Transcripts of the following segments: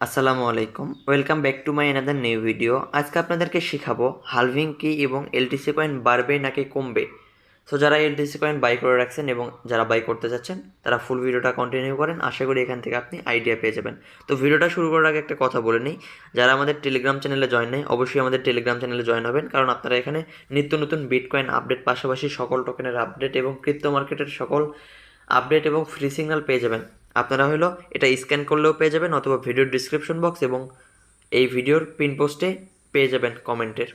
আসসালামু আলাইকুম, welcome back to my another new video. আজকে আপনাদেরকে শেখাবো হালভিং কি এবং এলটিসি কয়েন বাড়বে নাকি কমবে। সো যারা এলটিসি কয়েন বাই করে রাখছেন এবং যারা বাই করতে যাচ্ছেন তারা ফুল ভিডিওটা কন্টিনিউ করেন, আশা করি এখান থেকে আপনি আইডিয়া পেয়ে যাবেন। তো ভিডিওটা শুরু করার আগে একটা কথা বলে নিই, যারা আমাদের টেলিগ্রাম চ্যানেলে জয়েন নেই অবশ্যই আমাদের টেলিগ্রাম চ্যানেলে জয়েন হবেন, কারণ আপনারা এখানে নিত্য নতুন বিটকয়েন আপডেট, পাশাপাশি সকল টোকেনের আপডেট এবং ক্রিপ্টো মার্কেটের সকল আপডেট এবং ফ্রি সিগন্যাল পেয়ে যাবেন। আপনারা হলো এটা স্ক্যান করলেও পেয়ে যাবেন, অথবা ভিডিওর ডিসক্রিপশন বক্স এবং এই ভিডিওর পিন পোস্টে পেয়ে যাবেন কমেন্টের।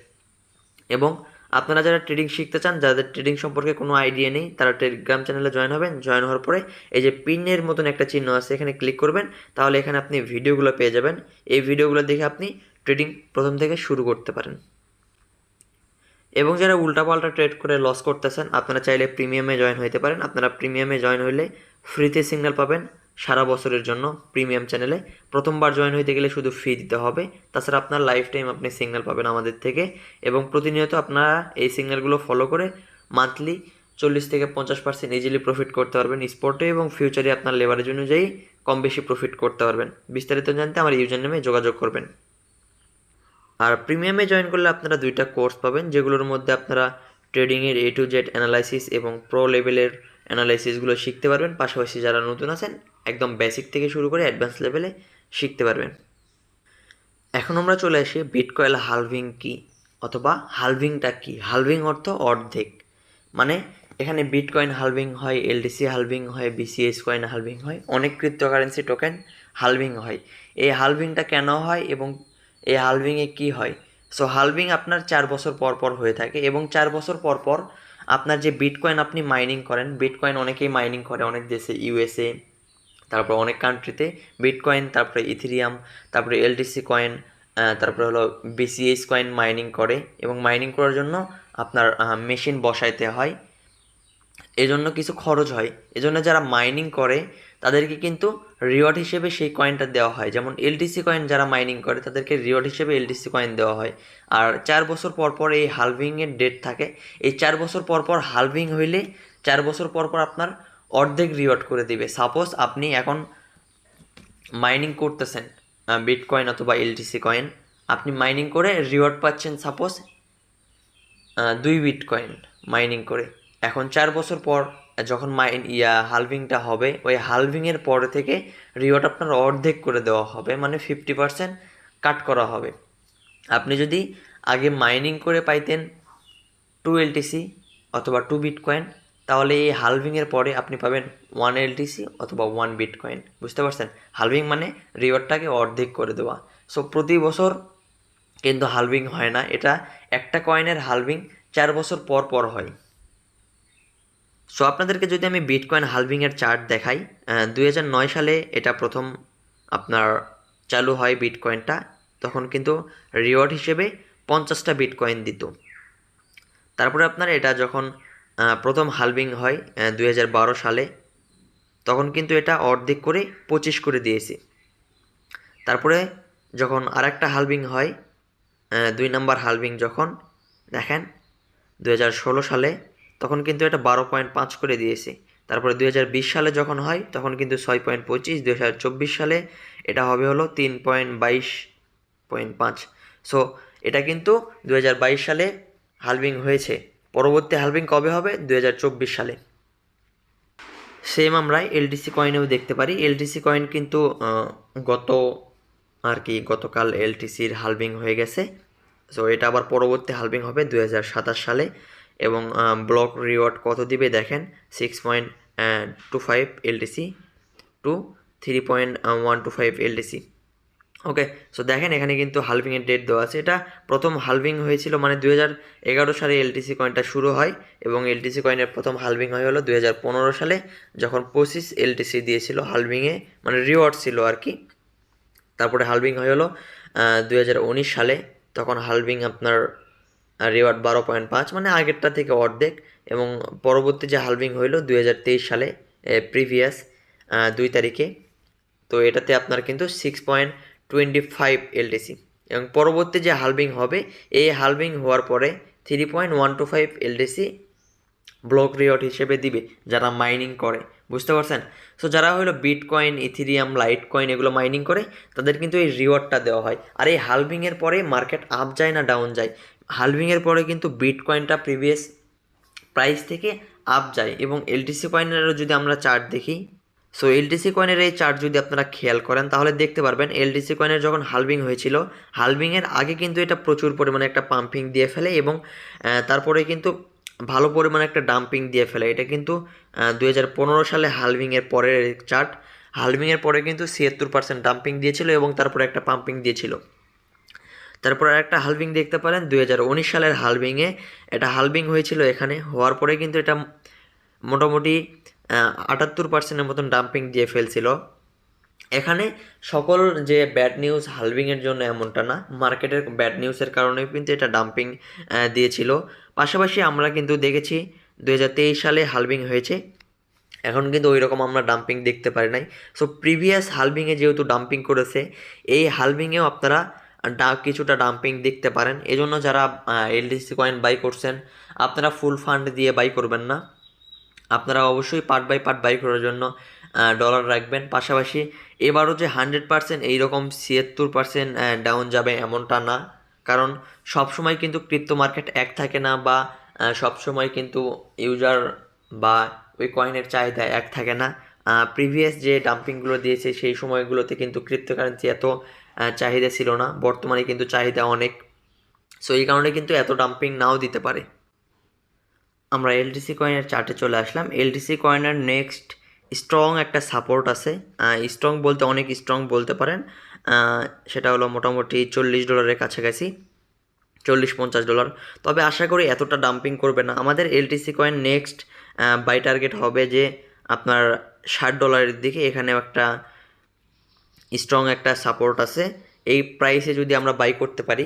এবং আপনারা যারা ট্রেডিং শিখতে চান, যাদের ট্রেডিং সম্পর্কে কোনো আইডিয়া নেই, তারা টেলিগ্রাম চ্যানেলে জয়েন হবেন। জয়েন হওয়ার পরে এই যে পিনের মতন একটা চিহ্ন আছে, এখানে ক্লিক করবেন, তাহলে এখানে আপনি ভিডিওগুলো পেয়ে যাবেন। এই ভিডিওগুলো দেখে আপনি ট্রেডিং প্রথম থেকে শুরু করতে পারেন। এবং যারা উল্টাপাল্টা ট্রেড করে লস করতেছেন, আপনারা চাইলে প্রিমিয়ামে জয়েন হতে পারেন। আপনারা প্রিমিয়ামে জয়েন হইলে ফ্রিতে সিগন্যাল পাবেন সারা বছরের জন্য প্রিমিয়াম চ্যানেলে। প্রথমবার জয়েন হইতে গেলে শুধু ফি দিতে হবে, তাছাড়া আপনার লাইফ টাইম আপনি সিগন্যাল পাবেন আমাদের থেকে। এবং প্রতিনিয়ত আপনারা এই সিগন্যালগুলো ফলো করে মান্থলি 40 থেকে 50% ইজিলি প্রফিট করতে পারবেন স্পটে, এবং ফিউচারে আপনার লেভারেজ অনুযায়ী কম বেশি প্রফিট করতে পারবেন। বিস্তারিত জানতে আমার ইউজার নেমে যোগাযোগ করবেন। আর প্রিমিয়ামে জয়েন করলে আপনারা 2টা কোর্স পাবেন, যেগুলোর মধ্যে আপনারা ট্রেডিংয়ের A to Z অ্যানালাইসিস এবং প্রো লেভেলের অ্যানালাইসিসগুলো শিখতে পারবেন। পাশাপাশি যারা নতুন আছেন একদম বেসিক থেকে শুরু করে অ্যাডভান্স লেভেলে শিখতে পারবেন। এখন আমরা চলে আসি বিটকয়েন হালভিং কি, অথবা হালভিংটা কি। হালভিং অর্থ অর্ধেক, মানে এখানে বিটকয়েন হালভিং হয়, এলটিসি হালভিং হয়, বিসিএস কয়েন হালভিং হয়, অনেক ক্রিপ্টোকারেন্সি টোকেন হালভিং হয়। এই হালভিংটা কেন হয় এবং এই হালভিংয়ে কি হয়? সো হালভিং আপনার 4 বছর পর পর হয়ে থাকে, এবং 4 বছর পর পর আপনার যে বিটকয়েন আপনি মাইনিং করেন, বিটকয়েন অনেকেই মাইনিং করে অনেক দেশে, ইউএসএ, তারপর অনেক কান্ট্রিতে বিটকয়েন, তারপরে ইথেরিয়াম, তারপরে এলটিসি কয়েন, তারপরে হলো বিসিএস কয়েন মাইনিং করে। এবং মাইনিং করার জন্য আপনার মেশিন বসাইতে হয়, এজন্য কিছু খরচ হয়। এজন্য যারা মাইনিং করে তাদেরকে কিন্তু রিওয়ার্ড হিসেবে সেই কয়েনটা দেওয়া হয়। যেমন এলটিসি কয়েন যারা মাইনিং করে তাদেরকে রিওয়ার্ড হিসেবে এলটিসি কয়েন দেওয়া হয়। আর 4 বছর পর পর এই হালভিংয়ের ডেট থাকে। এই 4 বছর পর পর হালভিং হইলে 4 বছর পর পর আপনার অর্ধেক রিওয়ার্ড করে দিবে। সাপোজ আপনি এখন মাইনিং করতেছেন বিটকয়েন অথবা এলটিসি কয়েন, আপনি মাইনিং করে রিওয়ার্ড পাচ্ছেন সাপোজ 2 বিটকয়েন মাইনিং করে। এখন 4 বছর পর যখন হালভিংটা হবে, ওই হালভিংয়ের পরে থেকে রিওয়ার্ড আপনার অর্ধেক করে দেওয়া হবে, মানে 50% কাট করা হবে। আপনি যদি আগে মাইনিং করে পাইতেন 2 LTC অথবা 2 বিটকয়েন, তাহলে এই হালভিংয়ের পরে আপনি পাবেন 1 LTC অথবা 1 বিটকয়েন। বুঝতে পারছেন? হালভিং মানে রিওয়ার্ডটাকে অর্ধেক করে দেওয়া। সো প্রতি বছর কিন্তু হালভিং হয় না, এটা একটা কয়েনের হালভিং 4 বছর পর পর হয়। সো আপনাদেরকে যদি আমি বিটকয়েন হালভিংয়ের চার্ট দেখাই, 2009 সালে এটা প্রথম আপনার চালু হয় বিটকয়েনটা, তখন কিন্তু রিওয়ার্ড হিসেবে 50টা বিটকয়েন দিত। তারপরে আপনার এটা যখন প্রথম হালভিং হয় 2012 সালে, তখন কিন্তু এটা অর্ধেক করে 25 করে দিয়েছে। তারপরে যখন আরেকটা হালভিং হয়, 2 নম্বর হালভিং যখন দেখেন 2016 সালে, তখন কিন্তু এটা 12.5 করে দিয়েছে। তারপরে 2020 সালে যখন হয় তখন কিন্তু 6.25, 2024 সালে এটা হবে হলো 3.22.5। সো এটা কিন্তু 2022 সালে হালভিং হয়েছে। পরবর্তী হালভিং কবে হবে? 2024 সালে। সেম আমরা এলটিসি কয়েনেও দেখতে পারি। এলটিসি কয়েন কিন্তু গতকাল এলটিসির হালভিং হয়ে গেছে। সো এটা আবার পরবর্তী হালভিং হবে 2027 সালে। এবং ব্লক রিওয়ার্ড কত দিবে দেখেন, 6.25 LTC টু 3.125 LTC। ওকে, সো দেখেন এখানে কিন্তু হালভিংয়ের ডেট দেওয়া আছে। এটা প্রথম হালভিং হয়েছিল, মানে 2011 সালে এলটিসি কয়েনটা শুরু হয়, এবং এলটিসি কয়েনের প্রথম হালভিং হলো 2015 সালে, যখন 25 LTC দিয়েছিল হালভিংয়ে, মানে রিওয়ার্ড ছিল আর কি। তারপরে হালভিং হলো 2019 সালে, তখন হালভিং আপনার রিওয়ার্ড 12.5, মানে আগেরটা থেকে অর্ধেক। এবং পরবর্তী যে হালভিং হইল 2023 সালে, প্রিভিয়াস 2 তারিখে, তো এটাতে আপনার কিন্তু 6.25 LTC। এবং পরবর্তী যে হালভিং হবে, এই হালভিং হওয়ার পরে 3.125 LTC ব্লক রিওয়ার্ড হিসেবে দিবে যারা মাইনিং করে। বুঝতে পারছেন? সো যারা হলো বিটকয়েন, ইথেরিয়াম, লাইট কয়েন এগুলো মাইনিং করে তাদের কিন্তু এই রিওয়ার্ডটা দেওয়া হয়। আর এই হালভিংয়ের পরে মার্কেট আপ যায় না ডাউন যায়? হালভিংয়ের পরে কিন্তু বিটকয়েনটা প্রিভিয়াস প্রাইস থেকে আপ যায়। এবং এলটিসি কয়েনেরও যদি আমরা চার্ট দেখি, সো এলটিসি কয়েনের এই চার্ট যদি আপনারা খেয়াল করেন তাহলে দেখতে পারবেন এলটিসি কয়েনের যখন হালভিং হয়েছিল, হালভিংয়ের আগে কিন্তু এটা প্রচুর পরিমাণে একটা পাম্পিং দিয়ে ফেলে এবং তারপরে কিন্তু ভালো পরিমাণে একটা ডাম্পিং দিয়ে ফেলে। এটা কিন্তু 2015 সালে হালভিংয়ের পরের চার্ট। হালভিংয়ের পরে কিন্তু 76% ডাম্পিং দিয়েছিল এবং তারপরে একটা পাম্পিং দিয়েছিল। তারপর একটা হালভিং দেখতে পারেন 2019 সালের হালভিংয়ে। এটা হালভিং হয়েছিল, এখানে হওয়ার পরে কিন্তু এটা মোটামুটি 78%-এর মতন ডাম্পিং দিয়ে ফেলছিল। এখানে সকল যে ব্যাড নিউজ হালভিংয়ের জন্য এমনটা না, মার্কেটের ব্যাড নিউজের কারণেও কিন্তু এটা ডাম্পিং দিয়েছিল। পাশাপাশি আমরা কিন্তু দেখেছি 2023 সালে হালভিং হয়েছে, এখন কিন্তু ওই রকম আমরা ডাম্পিং দেখতে পারি নাই। সো প্রিভিয়াস হালভিংয়ে যেহেতু ডাম্পিং করেছে, এই হালভিংয়েও আপনারা কিছুটা ডাম্পিং দেখতে পারেন। এজন্য যারা এলটিসি কয়েন বাই করছেন আপনারা ফুল ফান্ড দিয়ে বাই করবেন না, আপনারা অবশ্যই পার্ট বাই পার্ট বাই করার জন্য ডলার রাখবেন। পাশাপাশি এবারও যে 100% এইরকম 76% ডাউন যাবে এমনটা না, কারণ সবসময় কিন্তু ক্রিপ্টো মার্কেট এক থাকে না, বা সবসময় কিন্তু ইউজার বা ওই কয়েনের চাহিদা এক থাকে না। প্রিভিয়াস যে ডাম্পিংগুলো দিয়েছে সেই সময়গুলোতে কিন্তু ক্রিপ্টোকারেন্সি এত চাহিদা ছিল না, বর্তমানে কিন্তু চাহিদা অনেক। সো এই কারণে কিন্তু এত ডাম্পিং নাও দিতে পারে। আমরা এলটিসি কয়েনের চার্টে চলে আসলাম। এলটিসি কয়েনের নেক্সট স্ট্রং একটা সাপোর্ট আছে, স্ট্রং বলতে অনেক স্ট্রং বলতে পারেন। সেটা হলো মোটামুটি $40 কাছাকাছি, $40-50। তবে আশা করি এতটা ডাম্পিং করবে না। আমাদের LTC coin next buy target হবে যে আপনার $60 দিকে। এখানেও একটা স্ট্রং একটা সাপোর্ট আছে। এই প্রাইসে যদি আমরা বাই করতে পারি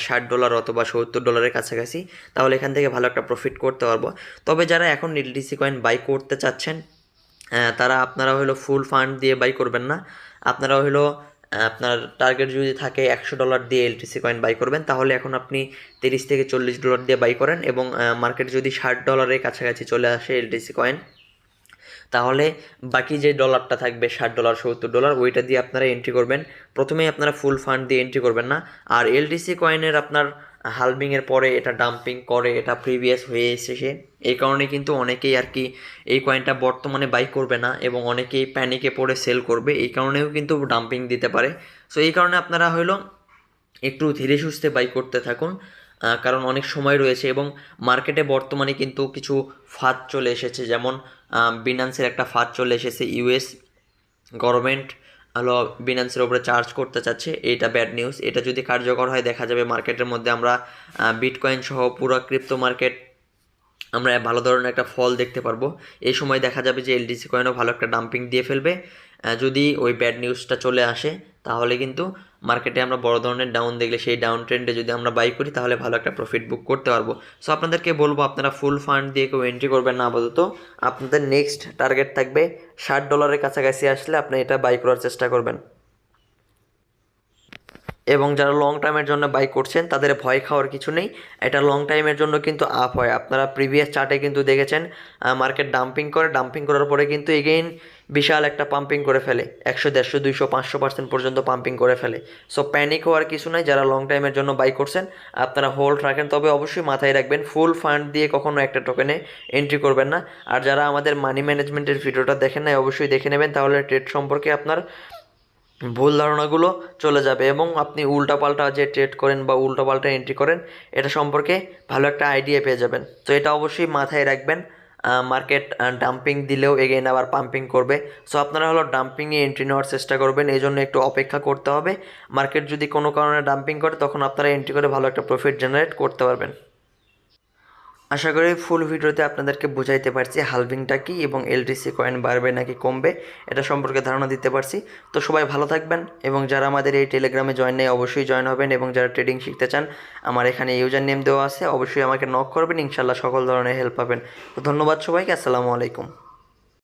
$60 অথবা $70 কাছাকাছি, তাহলে এখান থেকে ভালো একটা প্রফিট করতে পারবো। তবে যারা এখন এলটিসি কয়েন বাই করতে চাচ্ছেন তারা আপনারা হলো ফুল ফান্ড দিয়ে বাই করবেন না, আপনারা হলো আপনার টার্গেট যদি থাকে $100 দিয়ে এলটিসি কয়েন বাই করবেন, তাহলে এখন আপনি $30 থেকে $40 দিয়ে বাই করেন এবং মার্কেট যদি $60 কাছাকাছি চলে আসে এলটিসি কয়েন, তাহলে বাকি যে ডলারটা থাকবে $60 $70 ওইটা দিয়ে আপনারা এন্ট্রি করবেন। প্রথমেই আপনারা ফুল ফান্ড দিয়ে এন্ট্রি করবেন না। আর এলটিসি কয়েনের আপনার হালভিংয়ের পরে এটা ডাম্পিং করে, এটা প্রিভিয়াস হয়ে এসেছে, এই কারণে কিন্তু অনেকেই আর কি এই কয়েনটা বর্তমানে বাই করবে না এবং অনেকেই প্যানিকে পড়ে সেল করবে, এই কারণেও কিন্তু ডাম্পিং দিতে পারে। সো এই কারণে আপনারা হলো একটু ধীরে সুস্থে বাই করতে থাকুন, কারণ অনেক সময় রয়েছে এবং মার্কেটে বর্তমানে কিন্তু কিছু ফাঁদ চলে এসেছে। যেমন বিনান্সের একটা ফাঁদ চলে এসেছে, ইউএস গভর্নমেন্ট হলো বিনান্সের উপরে চার্জ করতে চাচ্ছে, এটা ব্যাড নিউজ। এটা যদি কার্যকর হয় দেখা যাবে মার্কেটের মধ্যে আমরা বিটকয়েন সহ পুরো ক্রিপ্টো মার্কেট আমরা ভালো ধরনের একটা ফল দেখতে পারবো। এই সময় দেখা যাবে যে এলটিসি কয়েনও ভালো একটা ডাম্পিং দিয়ে ফেলবে। যদি ওই ব্যাড নিউজটা চলে আসে তাহলে কিন্তু মার্কেটে আমরা বড় ধরনের ডাউন দেখলে সেই ডাউন ট্রেন্ডে যদি আমরা বাই করি তাহলে ভালো একটা প্রফিট বুক করতে পারবো। সো আপনাদেরকে বলবো আপনারা ফুল ফান্ড দিয়ে কেউ এন্ট্রি করবেন না আপাতত। আপনাদের নেক্সট টার্গেট থাকবে $60 কাছাকাছি আসলে আপনি এটা বাই করার চেষ্টা করবেন। এবং যারা লং টাইমের জন্য বাই করছেন তাদের ভয় খাওয়ার কিছু নেই, এটা লং টাইমের জন্য কিন্তু আপ হয়। আপনারা প্রিভিয়াস চার্টে কিন্তু দেখেছেন মার্কেট ডাম্পিং করে, ডাম্পিং করার পরে কিন্তু এগেইন বিশাল একটা পাম্পিং করে ফেলে, 100, 150, 200, 500% পর্যন্ত পাম্পিং করে ফেলে। সো প্যানিক হওয়ার কিছু নাই। যারা লং টাইমের জন্য বাই করছেন আপনারা হোল্ড রাখেন, তবে অবশ্যই মাথায় রাখবেন ফুল ফান্ড দিয়ে কখনো একটা টোকেনে এন্ট্রি করবেন না। আর যারা আমাদের মানি ম্যানেজমেন্টের ভিডিওটা দেখেন না অবশ্যই দেখে নেবেন, তাহলে ট্রেড সম্পর্কে আপনার ভুল ধারণাগুলো চলে যাবে এবং আপনি উল্টাপাল্টা যে ট্রেড করেন বা উল্টাপাল্টা এন্ট্রি করেন এটা সম্পর্কে ভালো একটা আইডিয়া পেয়ে যাবেন। তো এটা অবশ্যই মাথায় রাখবেন। মার্কেট ডাম্পিং দিলেও এগেইন আবার পাম্পিং করবে। সো আপনারা হলো ডাম্পিংয়ে এন্ট্রি নেওয়ার চেষ্টা করবেন, এই জন্য একটু অপেক্ষা করতে হবে। মার্কেট যদি কোনো কারণে ডাম্পিং করে তখন আপনারা এন্ট্রি করে ভালো একটা প্রফিট জেনারেট করতে পারবেন। আশা করি ফুল ভিডিওতে আপনাদেরকে বুঝাইতে পারছি হালভিংটা কী এবং এলটিসি কয়েন বাড়বে নাকি কমবে এটা সম্পর্কে ধারণা দিতে পারছি। তো সবাই ভালো থাকবেন এবং যারা আমাদের এই টেলিগ্রামে জয়েন নেই অবশ্যই জয়েন হবেন এবং যারা ট্রেডিং শিখতে চান আমার এখানে ইউজার নেম দেওয়া আছে, অবশ্যই আমাকে নক করবেন, ইনশাল্লাহ সকল ধরনের হেল্প পাবেন। তো ধন্যবাদ সবাইকে, আসসালামু আলাইকুম।